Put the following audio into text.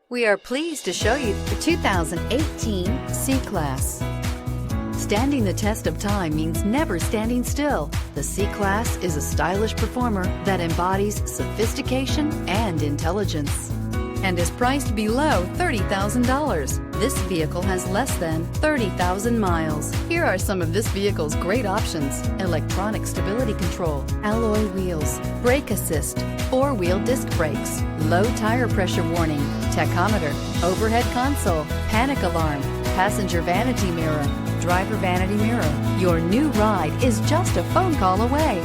We are pleased to show you the 2018 C-Class. Standing the test of time means never standing still. The C-Class is a stylish performer that embodies sophistication and intelligence and is priced below $30,000. This vehicle has less than 30,000 miles. Here are some of this vehicle's great options: electronic stability control, alloy wheels, brake assist, four-wheel disc brakes, low tire pressure warning, tachometer, overhead console, panic alarm, passenger vanity mirror, driver vanity mirror. Your new ride is just a phone call away.